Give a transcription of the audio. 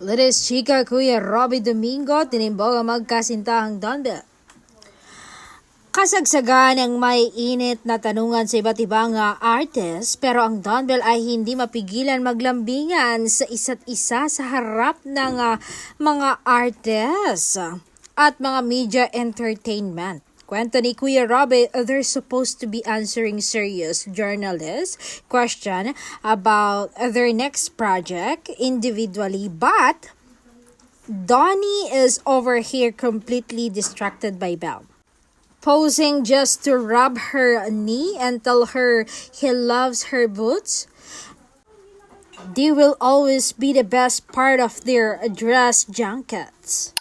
Liris chika Kuya Robby Domingo tinimbog ang magkasintahang Donbel. Kasagsagan ang may init na tanungan sa iba't ibang artist pero ang Donbel ay hindi mapigilan maglambingan sa isa't isa sa harap ng mga artist at mga media entertainment. Kwento ni Kuya Robby, they're supposed to be answering serious journalist question about their next project individually, but Donnie is over here completely distracted by Belle, posing just to rub her knee and tell her he loves her boots. They will always be the best part of their dress jackets.